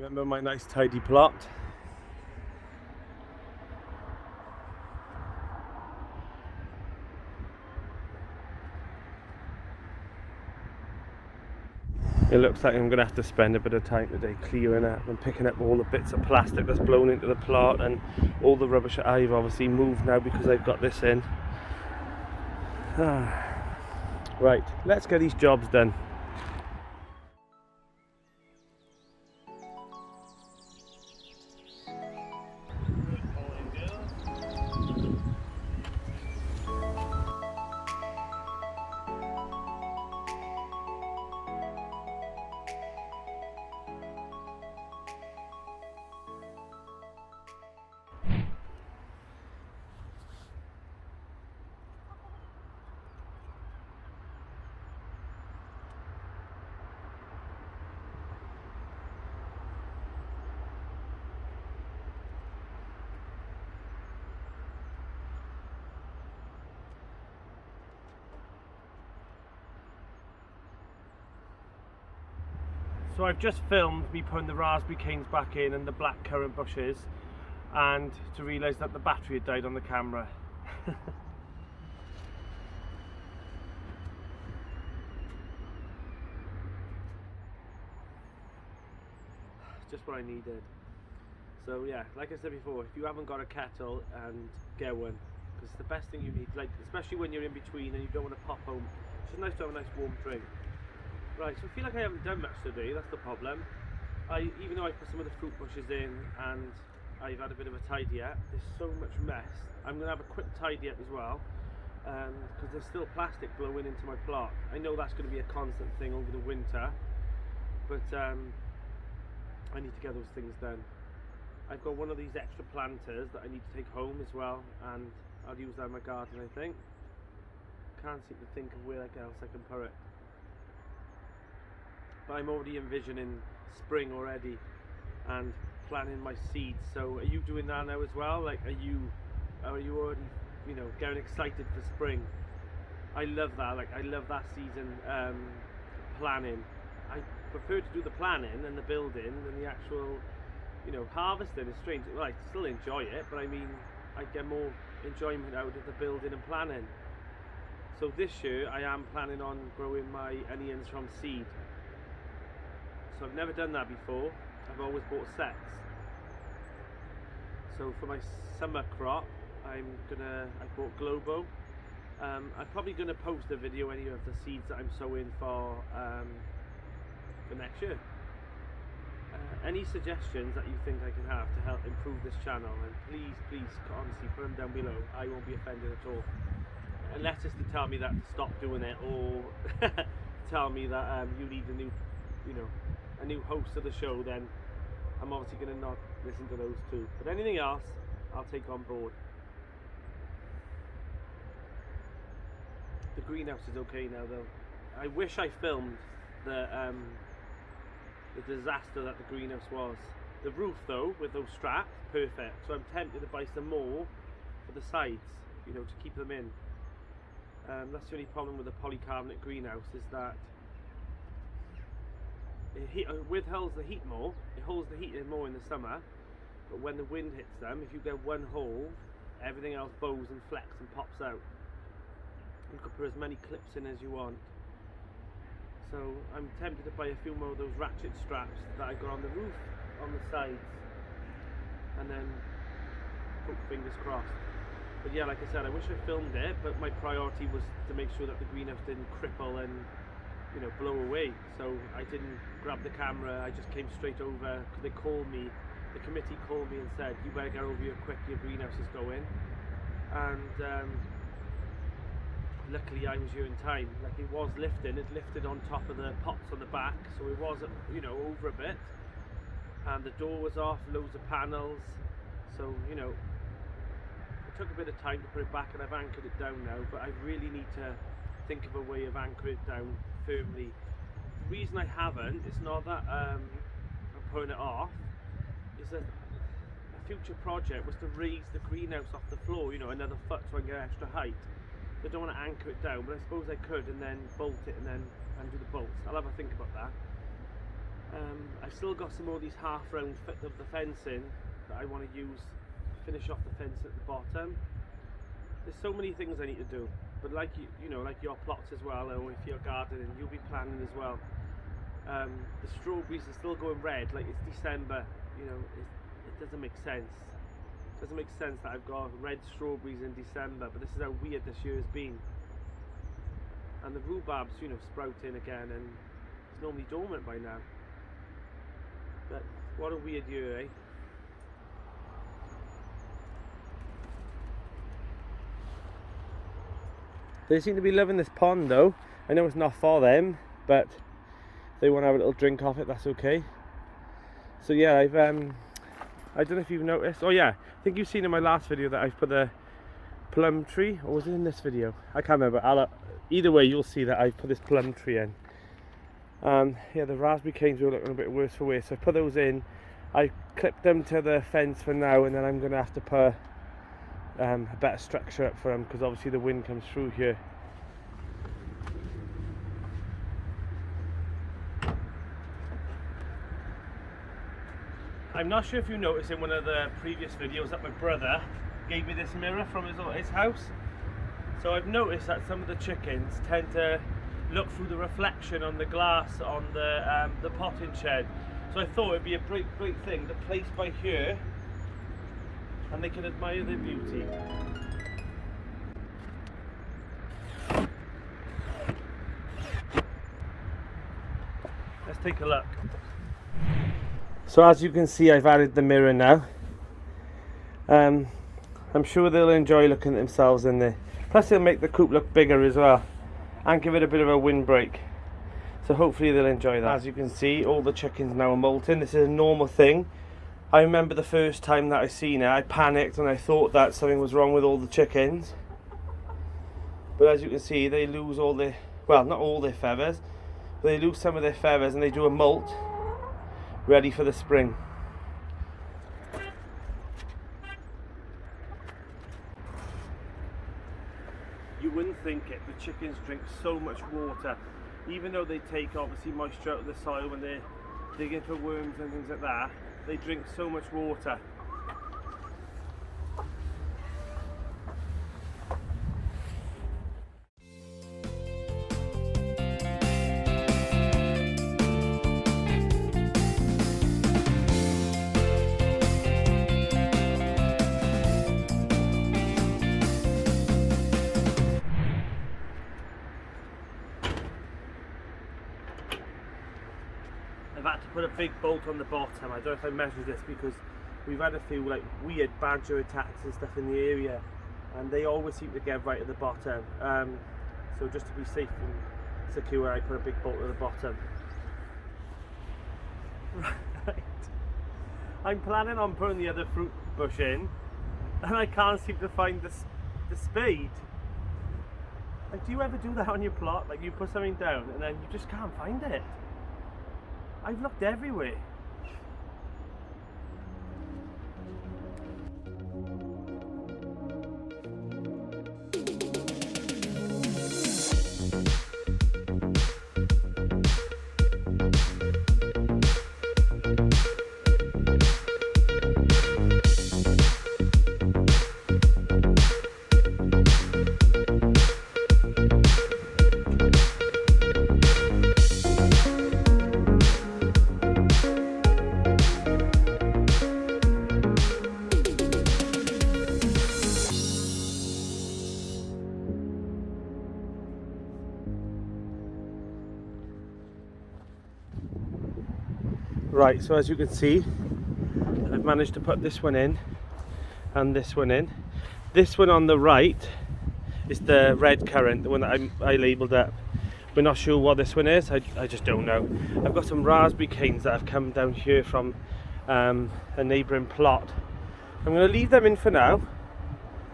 Remember my nice tidy plot? It looks like I'm going to have to spend a bit of time today clearing up and picking up all the bits of plastic that's blown into the plot and all the rubbish that I've obviously moved now because I've got this in. Right, let's get these jobs done. So I've just filmed me putting the raspberry canes back in and the black currant bushes, and to realise that the battery had died on the camera. Just what I needed. So yeah, like I said before, if you haven't got a kettle, and get one, because it's the best thing you need, like especially when you're in between and you don't want to pop home. It's just nice to have a nice warm drink. Right, so I feel like I haven't done much today, that's the problem. Even though I put some of the fruit bushes in and I've had a bit of a tidy up, there's so much mess. I'm going to have a quick tidy up as well, because there's still plastic blowing into my plot. I know that's going to be a constant thing over the winter, but I need to get those things done. I've got one of these extra planters that I need to take home as well, and I'll use that in my garden, I think. Can't seem to think of where else I can put it. But I'm already envisioning spring already and planting my seeds. So are you doing that now as well? Like, are you already, you know, getting excited for spring? I love that. Like, I love that season planning. I prefer to do the planning and the building than the actual, you know, harvesting. Is strange. Well, I still enjoy it, but I mean, I get more enjoyment out of the building and planning. So this year I am planning on growing my onions from seed. So I've never done that before. I've always bought sets. So for my summer crop, I bought Globo. I'm probably going to post a video any of the seeds that I'm sowing for next year. Any suggestions that you think I can have to help improve this channel, and please honestly put them down below. I won't be offended at all, unless it's to tell me that to stop doing it, or tell me that you need a new, you know, a new host of the show. Then I'm obviously going to not listen to those two, but anything else I'll take on board. The greenhouse is okay now though. I wish I filmed the disaster that the greenhouse was. The roof though, with those straps, perfect. So I'm tempted to buy some more for the sides, you know, to keep them in. That's the only problem with the polycarbonate greenhouse, is that it withholds the heat more. It holds the heat in more in the summer, but when the wind hits them, if you get one hole, everything else bows and flex and pops out. You could put as many clips in as you want. So I'm tempted to buy a few more of those ratchet straps that I got on the roof, on the sides, and then put fingers crossed. But yeah, like I said, I wish I filmed it, but my priority was to make sure that the greenhouse didn't cripple and, you know, blow away. So I didn't grab the camera, I just came straight over, because they called me, the committee called me and said, you better get over here quick, your greenhouse is going. And luckily I was here in time. Like, it was lifting, it lifted on top of the pots on the back, so it was, you know, over a bit. And the door was off, loads of panels, so, you know, it took a bit of time to put it back, and I've anchored it down now, but I really need to think of a way of anchoring it down firmly. The reason I haven't, it's not that I'm putting it off, is that a future project was to raise the greenhouse off the floor, you know, another foot so I can get extra height. I don't want to anchor it down, but I suppose I could, and then bolt it and then undo the bolts. I'll have a think about that. I've still got some more of these half round of the fencing that I want to use to finish off the fence at the bottom. There's so many things I need to do, but like you know, like your plots as well, or if you're gardening, you'll be planning as well. The strawberries are still going red, like it's December. You know, it doesn't make sense. It doesn't make sense that I've got red strawberries in December, but this is how weird this year has been. And the rhubarb's, you know, sprouting again, and it's normally dormant by now. But what a weird year, eh? They seem to be loving this pond though. I know it's not for them, but if they want to have a little drink off it, that's okay. So yeah, I don't know if you've noticed. Oh yeah, I think you've seen in my last video that I've put the plum tree, or was it in this video? I can't remember. Either way, you'll see that I've put this plum tree in. Yeah, the raspberry canes were looking a bit worse for wear, so I put those in. I clipped them to the fence for now, and then I'm going to have to put a better structure up for them, because obviously the wind comes through here. I'm not sure if you noticed in one of the previous videos that my brother gave me this mirror from his house. So I've noticed that some of the chickens tend to look through the reflection on the glass on the potting shed. So I thought it'd be a great thing to place by here, and they can admire their beauty. Let's take a look. So as you can see, I've added the mirror now. I'm sure they'll enjoy looking at themselves in there. Plus it'll make the coop look bigger as well, and give it a bit of a windbreak. So hopefully they'll enjoy that. As you can see, all the chickens now are molting. This is a normal thing. I remember the first time that I seen it, I panicked and I thought that something was wrong with all the chickens. But as you can see, they lose all their, well, not all their feathers, but they lose some of their feathers and they do a molt, ready for the spring. You wouldn't think it, the chickens drink so much water, even though they take obviously moisture out of the soil when they're digging for worms and things like that. They drink so much water. I've had to put a big bolt on the bottom. I don't know if I measured this, because we've had a few like weird badger attacks and stuff in the area, and they always seem to get right at the bottom. So just to be safe and secure, I put a big bolt at the bottom. Right. I'm planning on putting the other fruit bush in, and I can't seem to find the spade. Like, do you ever do that on your plot? Like, you put something down and then you just can't find it? I've looked everywhere. Right, so as you can see, I've managed to put this one in and this one in. This one on the right is the red currant, the one that I labelled up. We're not sure what this one is, I just don't know. I've got some raspberry canes that have come down here from a neighbouring plot. I'm going to leave them in for now,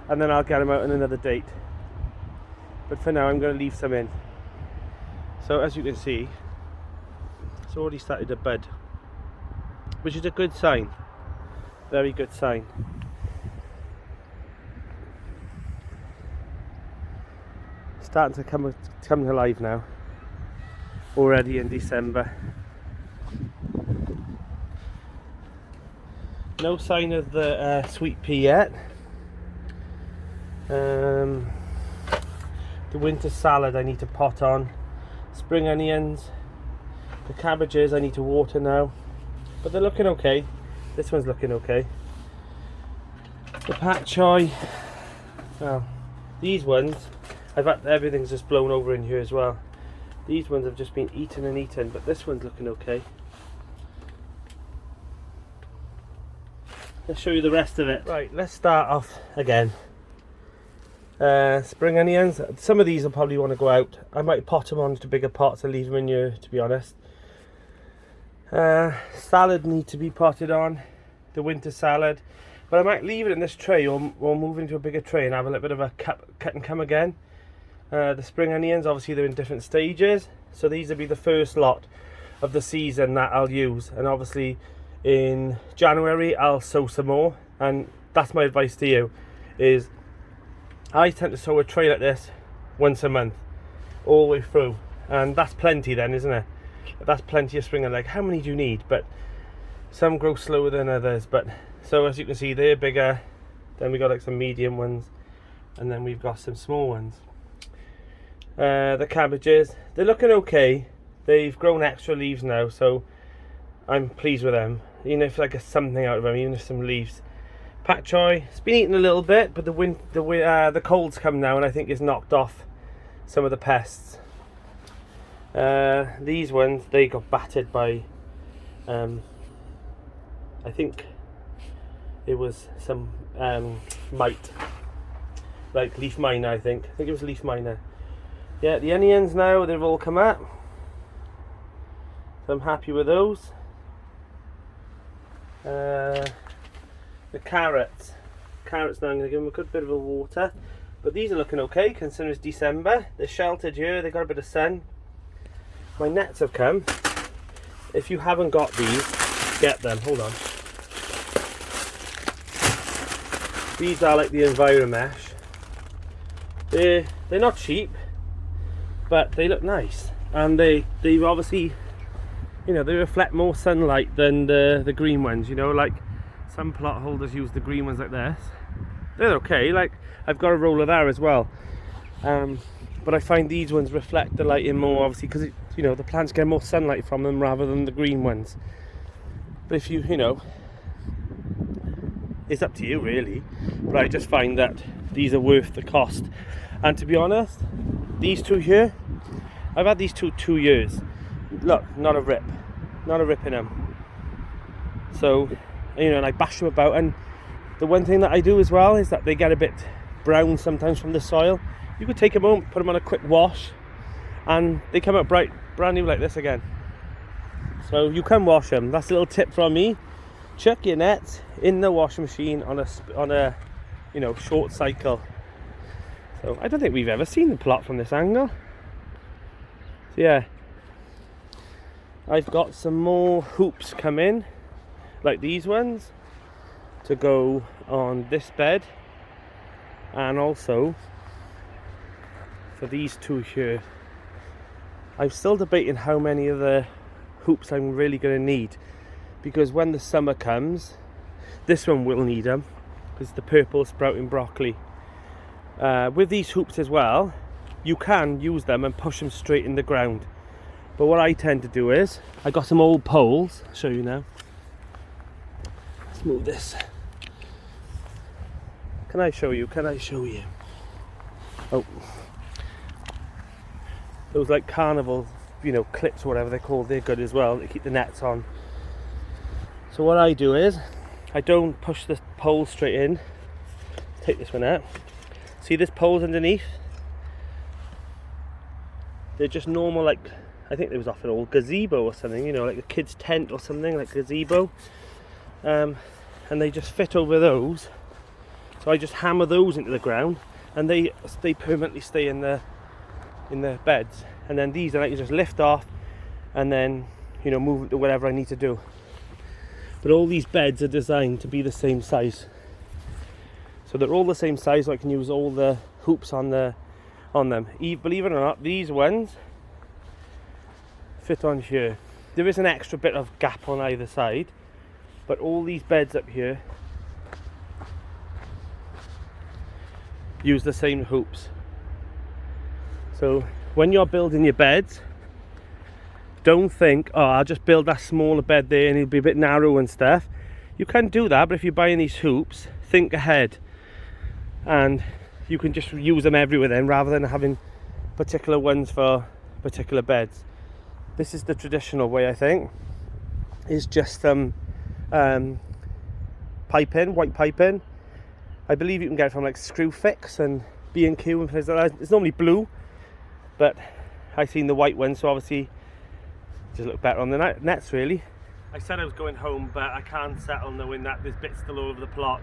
and then I'll get them out on another date. But for now I'm going to leave some in. So as you can see, it's already started to bud, which is a good sign, very good sign. Starting to come to life now, already in December. No sign of the sweet pea yet. The winter salad I need to pot on. Spring onions. The cabbages I need to water now. But they're looking okay. This one's looking okay. The pak choi. Well, these ones, everything's just blown over in here as well. These ones have just been eaten and eaten, but this one's looking okay. Let's show you the rest of it. Right, let's start off again. Spring onions. Some of these will probably want to go out. I might pot them onto bigger pots and leave them in here, to be honest. Salad needs to be potted on. The winter salad. But I might leave it in this tray or move into a bigger tray and have a little bit of a cut and come again. The spring onions, obviously they're in different stages. So these will be the first lot of the season that I'll use. And obviously in January I'll sow some more. And that's my advice to you, is I tend to sow a tray like this once a month, all the way through. And that's plenty then, isn't it? That's plenty of spring onions. Like, how many do you need? But some grow slower than others. But so as you can see, they're bigger. Then we got like some medium ones, and then we've got some small ones. The cabbages, they're looking okay. They've grown extra leaves now, so I'm pleased with them. Even if I get something out of them, even if some leaves. Pak choi, it's been eaten a little bit, but the cold's come now, and I think it's knocked off some of the pests. These ones, they got battered by, I think it was some mite, like leaf miner. I think it was leaf miner. Yeah, the onions now, they've all come up, so I'm happy with those. The carrots now, I'm going to give them a good bit of a water, but these are looking okay considering it's December. They're sheltered here, they got a bit of sun. My nets have come. If you haven't got these, get them. Hold on. These are like the Enviromesh. They're not cheap, but they look nice, and they obviously, you know, they reflect more sunlight than the green ones. You know, like some plot holders use the green ones like this. They're okay. Like, I've got a roll of that as well, but I find these ones reflect the light in more, obviously, because you know, the plants get more sunlight from them rather than the green ones. But if you know, it's up to you really, but I just find that these are worth the cost. And to be honest, these two here, I've had these 2 years. Look, not a rip in them. So, you know, and I bash them about. And the one thing that I do as well is that they get a bit brown sometimes from the soil. You could take them home, put them on a quick wash, and they come out brand new like this again. So you can wash them. That's a little tip from me. Chuck your nets in the washing machine on a you know, short cycle. So I don't think we've ever seen the plot from this angle. So yeah, I've got some more hoops come in, like these ones, to go on this bed, and also for these two here. I'm still debating how many of the hoops I'm really going to need, because when the summer comes, this one will need them, because the purple sprouting broccoli. With these hoops as well, you can use them and push them straight in the ground. But what I tend to do is, I got some old poles, I'll show you now. Let's move this. Can I show you? Oh. Those like carnival, you know, clips or whatever they're called, they're good as well. They keep the nets on. So what I do is, I don't push the pole straight in. Take this one out. See this pole's underneath? They're just normal, like, I think it was off an old gazebo or something, you know, like a kid's tent or something, like gazebo. And they just fit over those. So I just hammer those into the ground, and they permanently stay in the beds. And then these, I can just lift off and then, you know, move to whatever I need to do. But all these beds are designed to be the same size, so they're all the same size, so I can use all the hoops on them. Believe it or not, these ones fit on here. There is an extra bit of gap on either side, But all these beds up here use the same hoops. So when you're building your beds, don't think, oh, I'll just build that smaller bed there and it'll be a bit narrow and stuff. You can do that, but if you're buying these hoops, think ahead. And you can just use them everywhere then, rather than having particular ones for particular beds. This is the traditional way, I think, is just piping, white piping. I believe you can get it from like Screwfix and B&Q and places like that. It's normally blue, but I've seen the white one, so obviously just look better on the nets really. I said I was going home, but I can't settle knowing that there's bits still all over the plot,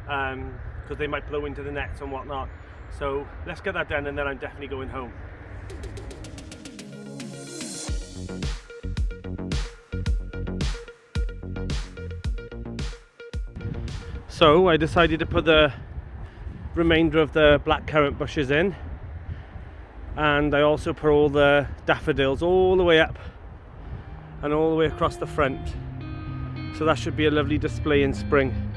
because they might blow into the nets and whatnot. So let's get that done and then I'm definitely going home. So I decided to put the remainder of the blackcurrant bushes in, and I also put all the daffodils all the way up and all the way across the front. So that should be a lovely display in spring.